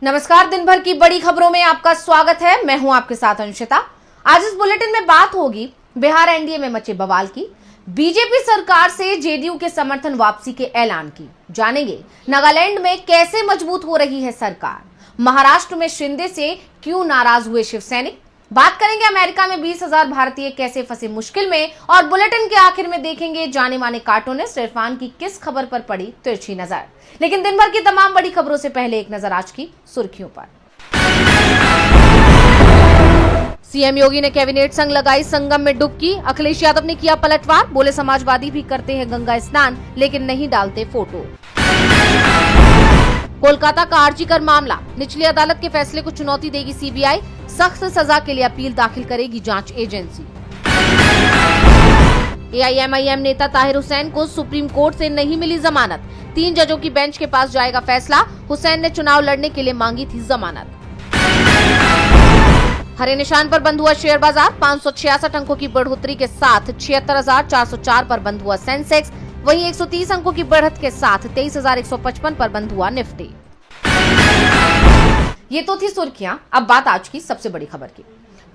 नमस्कार, दिन भर की बड़ी खबरों में आपका स्वागत है। मैं हूं आपके साथ अंशिता। आज इस बुलेटिन में बात होगी बिहार एनडीए में मचे बवाल की, बीजेपी सरकार से जेडीयू के समर्थन वापसी के ऐलान की, जानेंगे नागालैंड में कैसे मजबूत हो रही है सरकार, महाराष्ट्र में शिंदे से क्यों नाराज हुए शिव सैनिक, बात करेंगे अमेरिका में 20,000 भारतीय कैसे फंसे मुश्किल में, और बुलेटिन के आखिर में देखेंगे जाने माने कार्टूनिस्ट इरफान की किस खबर पर पड़ी तिरछी नजर। लेकिन दिन भर की तमाम बड़ी खबरों से पहले एक नजर आज की सुर्खियों पर। सीएम योगी ने कैबिनेट संग लगाई संगम में डुबकी, अखिलेश यादव ने किया पलटवार, बोले समाजवादी भी करते हैं गंगा स्नान लेकिन नहीं डालते फोटो। कोलकाता का आरजी कर मामला, निचली अदालत के फैसले को चुनौती देगी सीबीआई, सख्त सजा के लिए अपील दाखिल करेगी जांच एजेंसी। एआईएमआईएम नेता ताहिर हुसैन को सुप्रीम कोर्ट से नहीं मिली जमानत, 3 जजों की बेंच के पास जाएगा फैसला, हुसैन ने चुनाव लड़ने के लिए मांगी थी जमानत। हरे निशान पर बंद हुआ शेयर बाजार, 566 अंकों की बढ़ोतरी के साथ 76,404 पर बंद हुआ सेंसेक्स, वहीं 130 अंकों की बढ़त के साथ 23,155 पर बंद हुआ निफ्टी। ये तो थी सुर्खियां, अब बात आज की सबसे बड़ी खबर की।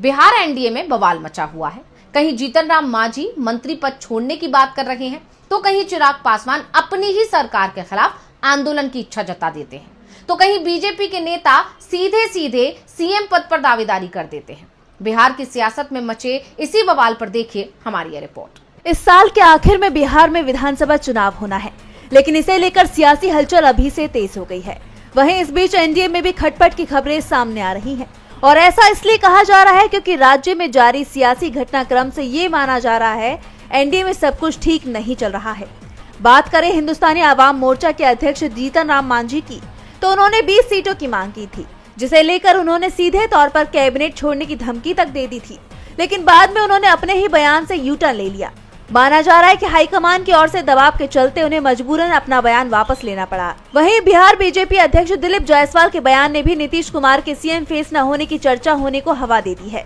बिहार एनडीए में बवाल मचा हुआ है। कहीं जीतन राम मांझी मंत्री पद छोड़ने की बात कर रहे हैं, तो कहीं चिराग पासवान अपनी ही सरकार के खिलाफ आंदोलन की इच्छा जता देते हैं, तो कहीं बीजेपी के नेता सीधे सीधे सीएम पद पर दावेदारी कर देते हैं। बिहार की सियासत में मचे इसी बवाल पर देखिए हमारी ये रिपोर्ट। इस साल के आखिर में बिहार में विधानसभा चुनाव होना है, लेकिन इसे लेकर सियासी हलचल अभी से तेज हो गई है। वहीं इस बीच एनडीए में भी खटपट की खबरें सामने आ रही हैं, और ऐसा इसलिए कहा जा रहा है क्योंकि राज्य में जारी सियासी घटनाक्रम से ये माना जा रहा है एनडीए में सब कुछ ठीक नहीं चल रहा है। बात करें हिंदुस्तानी आवाम मोर्चा के अध्यक्ष जीतन राम मांझी की, तो उन्होंने 20 सीटों की मांग की थी, जिसे लेकर उन्होंने सीधे तौर पर कैबिनेट छोड़ने की धमकी तक दे दी थी, लेकिन बाद में उन्होंने अपने ही बयान से यू टर्न ले लिया। माना जा रहा है कि हाईकमान की ओर से दबाव के चलते उन्हें मजबूरन अपना बयान वापस लेना पड़ा। वहीं बिहार बीजेपी अध्यक्ष दिलीप जायसवाल के बयान ने भी नीतीश कुमार के सीएम फेस न होने की चर्चा होने को हवा दे दी है।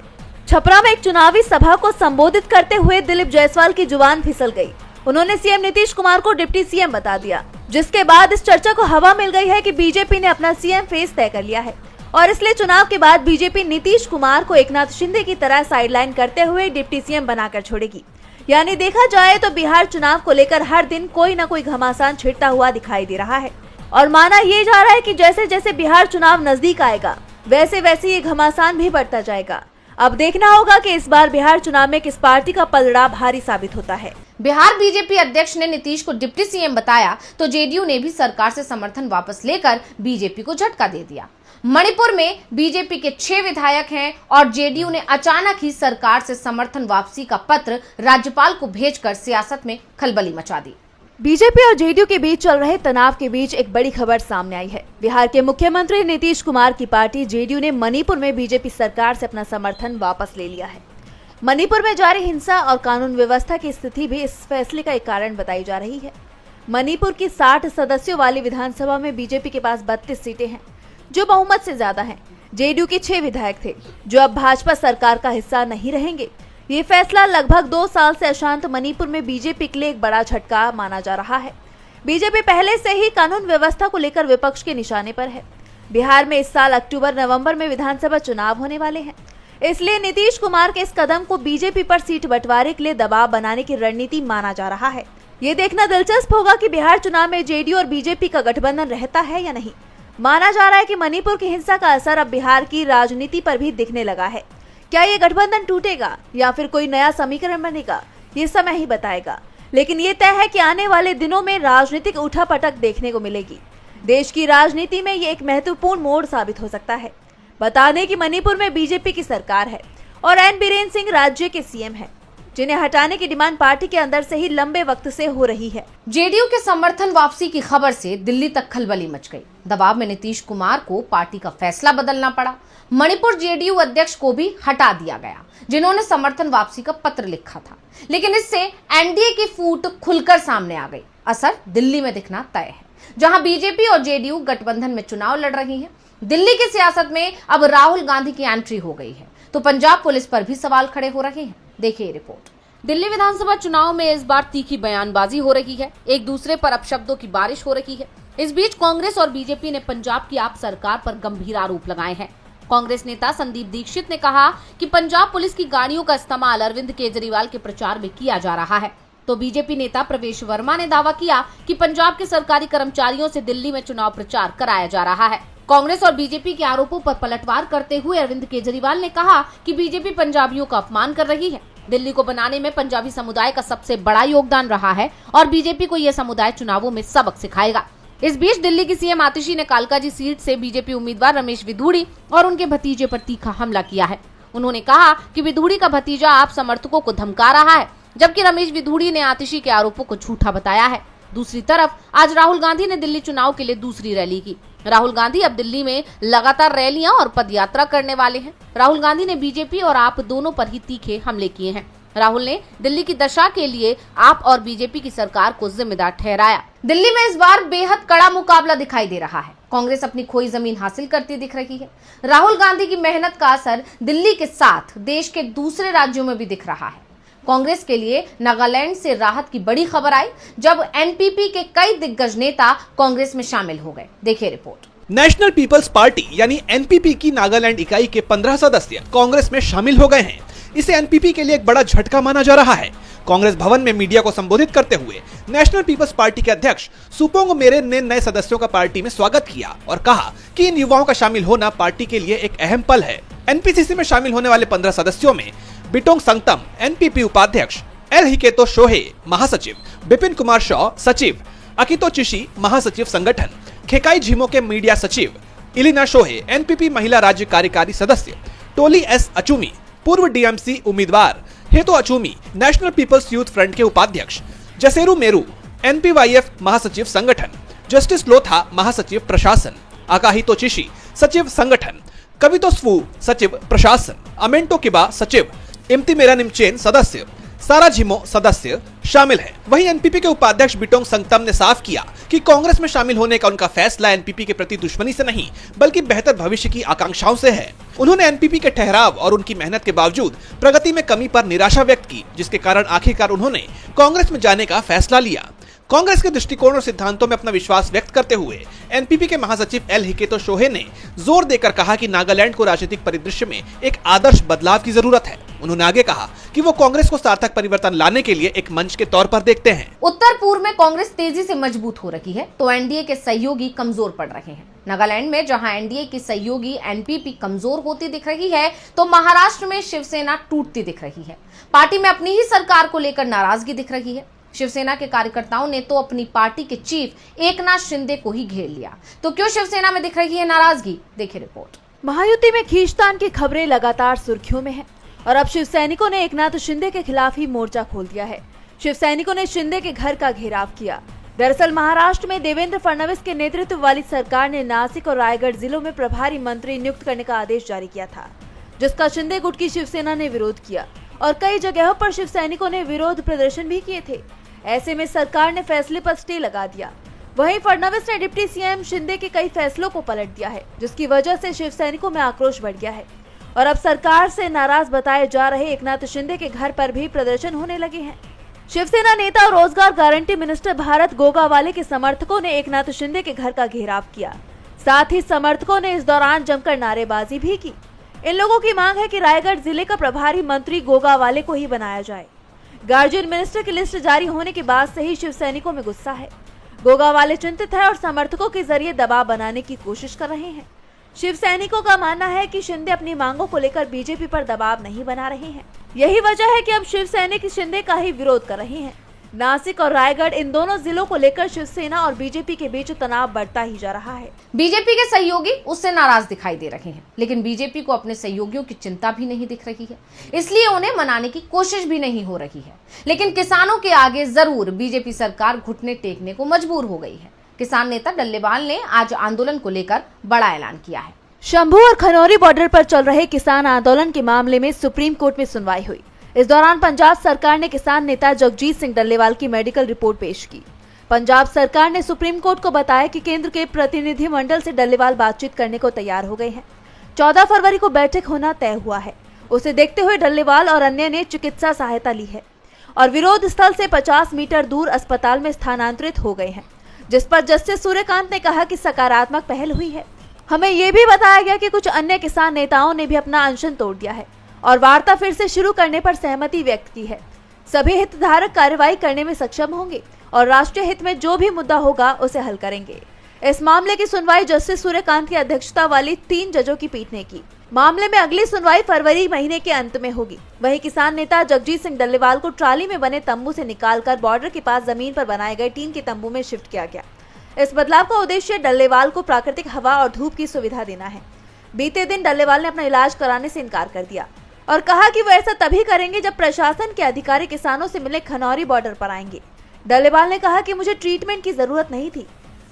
छपरा में एक चुनावी सभा को संबोधित करते हुए दिलीप जायसवाल की जुबान फिसल गई। उन्होंने सीएम नीतीश कुमार को डिप्टी सीएम बता दिया, जिसके बाद इस चर्चा को हवा मिल गई है कि बीजेपी ने अपना सीएम फेस तय कर लिया है, और इसलिए चुनाव के बाद बीजेपी नीतीश कुमार को एकनाथ शिंदे की तरह साइडलाइन करते हुए डिप्टी सीएम बनाकर छोड़ेगी। यानी देखा जाए तो बिहार चुनाव को लेकर हर दिन कोई न कोई घमासान छिड़ता हुआ दिखाई दे रहा है, और माना ये जा रहा है कि जैसे जैसे बिहार चुनाव नजदीक आएगा वैसे वैसे ये घमासान भी बढ़ता जाएगा। अब देखना होगा कि इस बार बिहार चुनाव में किस पार्टी का पलड़ा भारी साबित होता है। बिहार बीजेपी अध्यक्ष ने नीतीश को डिप्टी सीएम बताया, तो जेडीयू ने भी सरकार से समर्थन वापस लेकर बीजेपी को झटका दे दिया। मणिपुर में बीजेपी के 6 विधायक हैं, और जेडीयू ने अचानक ही सरकार से समर्थन वापसी का पत्र राज्यपाल को भेजकर सियासत में खलबली मचा दी। बीजेपी और जेडीयू के बीच चल रहे तनाव के बीच एक बड़ी खबर सामने आई है। बिहार के मुख्यमंत्री नीतीश कुमार की पार्टी जेडीयू ने मणिपुर में बीजेपी सरकार से अपना समर्थन वापस ले लिया है। मणिपुर में जारी हिंसा और कानून व्यवस्था की स्थिति भी इस फैसले का एक कारण बताई जा रही है। मणिपुर की 60 सदस्यों वाली विधानसभा में बीजेपी के पास 32 सीटें हैं, जो बहुमत से ज्यादा हैं। जेडीयू के 6 विधायक थे, जो अब भाजपा सरकार का हिस्सा नहीं रहेंगे। ये फैसला लगभग 2 साल से अशांत मणिपुर में बीजेपी के लिए एक बड़ा झटका माना जा रहा है। बीजेपी पहले से ही कानून व्यवस्था को लेकर विपक्ष के निशाने पर है। बिहार में इस साल अक्टूबर-नवंबर में विधानसभा चुनाव होने वाले हैं, इसलिए नीतीश कुमार के इस कदम को बीजेपी पर सीट बंटवारे के लिए दबाव बनाने की रणनीति माना जा रहा है। ये देखना दिलचस्प होगा कि बिहार चुनाव में जेडीयू और बीजेपी का गठबंधन रहता है या नहीं। माना जा रहा है कि मणिपुर की हिंसा का असर अब बिहार की राजनीति पर भी दिखने लगा है। क्या ये गठबंधन टूटेगा या फिर कोई नया समीकरण बनेगा, ये समय ही बताएगा। लेकिन ये तय है कि आने वाले दिनों में राजनीतिक उठापटक देखने को मिलेगी। देश की राजनीति में ये एक महत्वपूर्ण मोड़ साबित हो सकता है। बता दें कि मणिपुर में बीजेपी की सरकार है और एन बीरेन सिंह राज्य के सीएम हैं, जिन्हें हटाने की डिमांड पार्टी के अंदर से ही लंबे वक्त से हो रही है। जेडीयू के समर्थन वापसी की खबर से दिल्ली तक खलबली मच गई। दबाव में नीतीश कुमार को पार्टी का फैसला बदलना पड़ा। मणिपुर जेडीयू अध्यक्ष को भी हटा दिया गया, जिन्होंने समर्थन वापसी का पत्र लिखा था। लेकिन इससे एनडीए की फूट खुलकर सामने आ गई। असर दिल्ली में दिखना तय है, जहां बीजेपी और जेडीयू गठबंधन में चुनाव लड़ रही हैं। दिल्ली की सियासत में अब राहुल गांधी की एंट्री हो गई है, तो पंजाब पुलिस पर भी सवाल खड़े हो रहे हैं। देखिए रिपोर्ट। दिल्ली विधानसभा चुनाव में इस बार तीखी बयानबाजी हो रही है, एक दूसरे पर अपशब्दों की बारिश हो रही है। इस बीच कांग्रेस और बीजेपी ने पंजाब की आप सरकार पर गंभीर आरोप लगाए हैं। कांग्रेस नेता संदीप दीक्षित ने कहा कि पंजाब पुलिस की गाड़ियों का इस्तेमाल अरविंद केजरीवाल के प्रचार में किया जा रहा है। तो बीजेपी नेता प्रवेश वर्मा ने दावा किया कि पंजाब के सरकारी कर्मचारियों से दिल्ली में चुनाव प्रचार कराया जा रहा है। कांग्रेस और बीजेपी के आरोपों पर पलटवार करते हुए अरविंद केजरीवाल ने कहा कि बीजेपी पंजाबियों का अपमान कर रही है। दिल्ली को बनाने में पंजाबी समुदाय का सबसे बड़ा योगदान रहा है और बीजेपी को यह समुदाय चुनावों में सबक सिखाएगा। इस बीच दिल्ली की सीएम आतिशी ने कालकाजी सीट से बीजेपी उम्मीदवार रमेश विधूड़ी और उनके भतीजे पर तीखा हमला किया है। उन्होंने कहा कि विधूड़ी का भतीजा आप समर्थकों को धमका रहा है, जबकि रमेश विधूड़ी ने आतिशी के आरोपों को झूठा बताया है। दूसरी तरफ आज राहुल गांधी ने दिल्ली चुनाव के लिए दूसरी रैली की। राहुल गांधी अब दिल्ली में लगातार रैलियां और पदयात्रा करने वाले हैं। राहुल गांधी ने बीजेपी और आप दोनों पर ही तीखे हमले किए हैं। राहुल ने दिल्ली की दशा के लिए आप और बीजेपी की सरकार को जिम्मेदार ठहराया। दिल्ली में इस बार बेहद कड़ा मुकाबला दिखाई दे रहा है। कांग्रेस अपनी खोई जमीन हासिल करती दिख रही है। राहुल गांधी की मेहनत का असर दिल्ली के साथ देश के दूसरे राज्यों में भी दिख रहा है। कांग्रेस के लिए नागालैंड से राहत की बड़ी खबर आई जब एनपीपी के कई दिग्गज नेता कांग्रेस में शामिल हो गए। देखिए रिपोर्ट। नेशनल पीपल्स पार्टी यानी एनपीपी की नागालैंड इकाई के 15 सदस्य कांग्रेस में शामिल हो गए हैं। इसे एनपीपी के लिए एक बड़ा झटका माना जा रहा है। कांग्रेस भवन में मीडिया को संबोधित करते हुए नेशनल पीपल्स पार्टी के अध्यक्ष सुपोंग मेरेन ने नए सदस्यों का पार्टी में स्वागत किया और कहा कि इन युवाओं का शामिल होना पार्टी के लिए एक अहम पल है। एनपीसीसी में शामिल होने वाले 15 सदस्यों में बिटोंग संगतम एनपीपी उपाध्यक्ष, एल हिकेतो शोहे महासचिव, बिपिन कुमार शॉ सचिव, अकितो चिशी महासचिव संगठन, खेकाई झीमो के मीडिया सचिव, इलिना शोहे एनपीपी महिला राज्य कार्यकारी सदस्य, टोली एस अचूमी पूर्व डीएमसी उम्मीदवार, हेतो अचूमी नेशनल पीपल्स यूथ फ्रंट के उपाध्यक्ष, जसेरू मेरू एनपीवाईएफ महासचिव संगठन, जस्टिस लोथा महासचिव प्रशासन, आकाहितो चिशी सचिव संगठन, कवितो स्वू सचिव प्रशासन, अमेंटो किबा सचिव, इम्ति मेरा निमचेन सदस्य, सारा झिमो सदस्य शामिल हैं। वहीं एनपीपी के उपाध्यक्ष बिटोंग संगतम ने साफ किया कि कांग्रेस में शामिल होने का उनका फैसला एनपीपी के प्रति दुश्मनी से नहीं बल्कि बेहतर भविष्य की आकांक्षाओं से है। उन्होंने एनपीपी के ठहराव और उनकी मेहनत के बावजूद प्रगति में कमी पर निराशा व्यक्त की, जिसके कारण आखिरकार उन्होंने कांग्रेस में जाने का फैसला लिया। कांग्रेस के दृष्टिकोण और सिद्धांतों में अपना विश्वास व्यक्त करते हुए एनपीपी के महासचिव एल हिकेतो शोहे ने जोर देकर कहा कि नागालैंड को राजनीतिक परिदृश्य में एक आदर्श बदलाव की जरूरत है। उन्होंने आगे कहा कि वो कांग्रेस को सार्थक परिवर्तन लाने के लिए एक मंच के तौर पर देखते हैं। उत्तर पूर्व में कांग्रेस तेजी से मजबूत हो रही है तो एनडीए के सहयोगी कमजोर पड़ रहे हैं। नागालैंड में जहां एनडीए की सहयोगी एनपीपी कमजोर होती दिख रही है तो महाराष्ट्र में शिवसेना टूटती दिख रही है। पार्टी में अपनी ही सरकार को लेकर नाराजगी दिख रही है। शिवसेना के कार्यकर्ताओं ने तो अपनी पार्टी के चीफ एकनाथ शिंदे को ही घेर लिया। तो क्यों शिवसेना में दिख रही है नाराजगी? देखिए रिपोर्ट। महायुति में खींचतान की खबरें लगातार सुर्खियों में हैं और अब शिव सैनिकों ने एकनाथ शिंदे के खिलाफ ही मोर्चा खोल दिया है। शिव सैनिकों ने शिंदे के घर का घेराव किया। दरअसल महाराष्ट्र में देवेंद्र फडणवीस के नेतृत्व वाली सरकार ने नासिक और रायगढ़ जिलों में प्रभारी मंत्री नियुक्त करने का आदेश जारी किया था, जिसका शिंदे गुट की शिवसेना ने विरोध किया और कई जगहों पर शिव सैनिकों ने विरोध प्रदर्शन भी किए थे। ऐसे में सरकार ने फैसले पर स्टे लगा दिया। वहीं फडणवीस ने डिप्टी सीएम शिंदे के कई फैसलों को पलट दिया है, जिसकी वजह से शिव सैनिकों में आक्रोश बढ़ गया है और अब सरकार से नाराज बताए जा रहे एकनाथ शिंदे के घर पर भी प्रदर्शन होने लगे हैं। शिवसेना नेता और रोजगार गारंटी मिनिस्टर भारत गोगावाले के समर्थकों ने एकनाथ शिंदे के घर का घेराव किया। साथ ही समर्थकों ने इस दौरान जमकर नारेबाजी भी की। इन लोगों की मांग है कि रायगढ़ जिले का प्रभारी मंत्री गोगावाले को ही बनाया जाए। गार्जियन मिनिस्टर की लिस्ट जारी होने के बाद से ही शिव सैनिकों में गुस्सा है। गोगावाले चिंतित है और समर्थकों के जरिए दबाव बनाने की कोशिश कर रहे हैं। शिव सैनिकों का मानना है कि शिंदे अपनी मांगों को लेकर बीजेपी पर दबाव नहीं बना रहे हैं। यही वजह है कि अब शिव सैनिक शिंदे का ही विरोध कर रहे हैं। नासिक और रायगढ़ इन दोनों जिलों को लेकर शिवसेना और बीजेपी के बीच तनाव बढ़ता ही जा रहा है। बीजेपी के सहयोगी उससे नाराज दिखाई दे रहे हैं, लेकिन बीजेपी को अपने सहयोगियों की चिंता भी नहीं दिख रही है, इसलिए उन्हें मनाने की कोशिश भी नहीं हो रही है। लेकिन किसानों के आगे जरूर बीजेपी सरकार घुटने टेकने को मजबूर हो गई है। किसान नेता डल्लेवाल ने आज आंदोलन को लेकर बड़ा ऐलान किया है। शंभू और खनौरी बॉर्डर पर चल रहे किसान आंदोलन के मामले में सुप्रीम कोर्ट में सुनवाई हुई। इस दौरान पंजाब सरकार ने किसान नेता जगजीत सिंह डल्लेवाल की मेडिकल रिपोर्ट पेश की। पंजाब सरकार ने सुप्रीम कोर्ट को बताया कि केंद्र के प्रतिनिधि मंडल से डल्लेवाल बातचीत करने को तैयार हो गए हैं। 14 फरवरी को बैठक होना तय हुआ है। उसे देखते हुए डल्लेवाल और अन्य ने चिकित्सा सहायता ली है और विरोध स्थल से 50 मीटर दूर अस्पताल में स्थानांतरित हो गए हैं। जिस पर जस्टिस सूर्यकांत ने कहा कि सकारात्मक पहल हुई है। हमें ये भी बताया गया कि कुछ अन्य किसान नेताओं ने भी अपना अनशन तोड़ दिया है और वार्ता फिर से शुरू करने पर सहमति व्यक्त की है। सभी हितधारक कार्रवाई करने में सक्षम होंगे और राष्ट्रीय हित में जो भी मुद्दा होगा उसे हल करेंगे। इस मामले की सुनवाई जस्टिस सूर्यकांत की अध्यक्षता वाली 3 जजों की पीठ ने की। मामले में अगली सुनवाई फरवरी महीने के अंत में होगी। वहीं किसान नेता जगजीत सिंह डल्लेवाल को ट्राली में बने तंबू से निकालकर बॉर्डर के पास जमीन पर बनाए गए टीन के तंबू में शिफ्ट किया गया। इस बदलाव का उद्देश्य डल्लेवाल को प्राकृतिक हवा और धूप की सुविधा देना है। बीते दिन डल्लेवाल ने अपना इलाज कराने से इनकार कर दिया और कहा कि वो ऐसा तभी करेंगे जब प्रशासन के अधिकारी किसानों से मिलने खनौरी बॉर्डर पर आएंगे। डल्लेवाल ने कहा कि मुझे ट्रीटमेंट की जरूरत नहीं थी,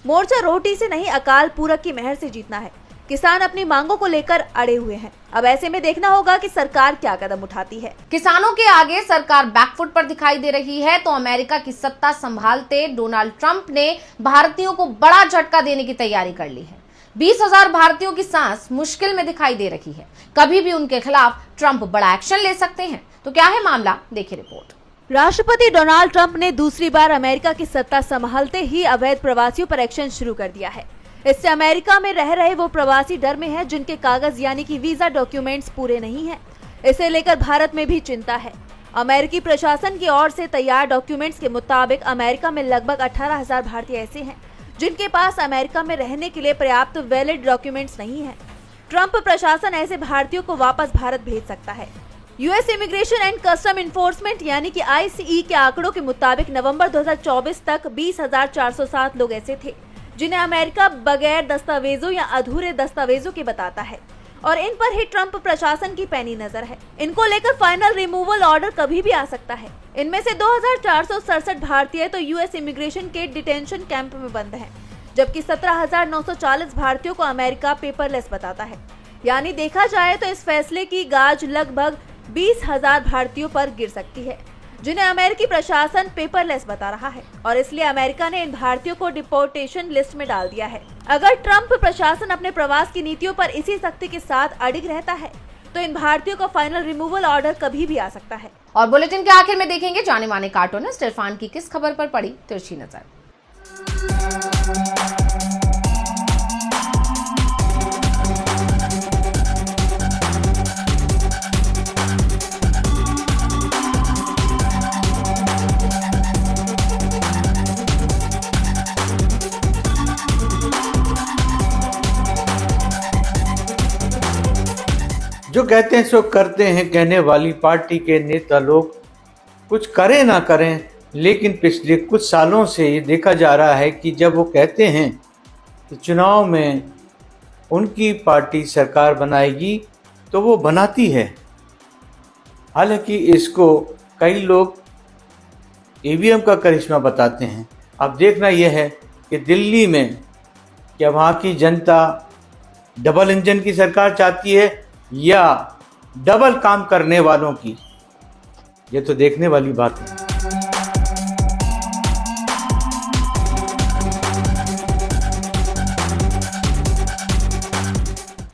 मोर्चा रोटी से नहीं अकाल पूरक की मेहर से जीतना है। किसान अपनी मांगों को लेकर अड़े हुए हैं। अब ऐसे में देखना होगा कि सरकार क्या कदम उठाती है। किसानों के आगे सरकार बैकफुट पर दिखाई दे रही है तो अमेरिका की सत्ता संभालते डोनाल्ड ट्रंप ने भारतीयों को बड़ा झटका देने की तैयारी कर ली है। 20,000 भारतीयों की सांस मुश्किल में दिखाई दे रही है। कभी भी उनके खिलाफ ट्रंप बड़ा एक्शन ले सकते हैं। तो क्या है मामला, देखिए रिपोर्ट। राष्ट्रपति डोनाल्ड ट्रंप ने दूसरी बार अमेरिका की सत्ता संभालते ही अवैध प्रवासियों पर एक्शन शुरू कर दिया है। इससे अमेरिका में रह रहे वो प्रवासी डर में हैं जिनके कागज यानी कि वीजा डॉक्यूमेंट्स पूरे नहीं हैं। इसे लेकर भारत में भी चिंता है। अमेरिकी प्रशासन की ओर से तैयार डॉक्यूमेंट्स के मुताबिक अमेरिका में लगभग 18,000 भारतीय ऐसे हैं जिनके पास अमेरिका में रहने के लिए पर्याप्त वैलिड डॉक्यूमेंट्स नहीं है। ट्रंप प्रशासन ऐसे भारतीयों को वापस भारत भेज सकता है। US immigration and custom enforcement यानी कि ICE के आंकड़ों के मुताबिक नवंबर 2024 तक 20,407 लोग ऐसे थे जिन्हें अमेरिका बगैर दस्तावेजों या अधूरे दस्तावेजों के बताता है और इन पर ही ट्रंप प्रशासन की पैनी नजर है। इनको लेकर फाइनल रिमूवल ऑर्डर कभी भी आ सकता है। इनमें से 2,467 भारतीय तो यूएस इमिग्रेशन के डिटेंशन कैंप में बंद हैं, जबकि 17,940 भारतीयों को अमेरिका पेपरलेस बताता है। यानी देखा जाए तो इस फैसले की गाज लगभग 20,000 भारतीयों पर गिर सकती है जिन्हें अमेरिकी प्रशासन पेपरलेस बता रहा है और इसलिए अमेरिका ने इन भारतीयों को डिपोर्टेशन लिस्ट में डाल दिया है। अगर ट्रंप प्रशासन अपने प्रवास की नीतियों पर इसी सख्ती के साथ अडिग रहता है तो इन भारतीयों का फाइनल रिमूवल ऑर्डर कभी भी आ सकता है। और बुलेटिन के आखिर में देखेंगे जाने माने कार्टूनिस्ट इरफान की किस खबर पर पड़ी तिरछी नजर। जो कहते हैं सो करते हैं कहने वाली पार्टी के नेता लोग कुछ करें ना करें, लेकिन पिछले कुछ सालों से ये देखा जा रहा है कि जब वो कहते हैं कि चुनाव में उनकी पार्टी सरकार बनाएगी तो वो बनाती है। हालांकि इसको कई लोग EVM का करिश्मा बताते हैं। अब देखना यह है कि दिल्ली में क्या वहाँ की जनता डबल इंजन की सरकार चाहती है या डबल काम करने वालों की, ये तो देखने वाली बात है।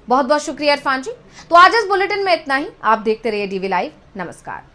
बहुत बहुत शुक्रिया इरफान जी। तो आज इस बुलेटिन में इतना ही। आप देखते रहिए DV लाइव। नमस्कार।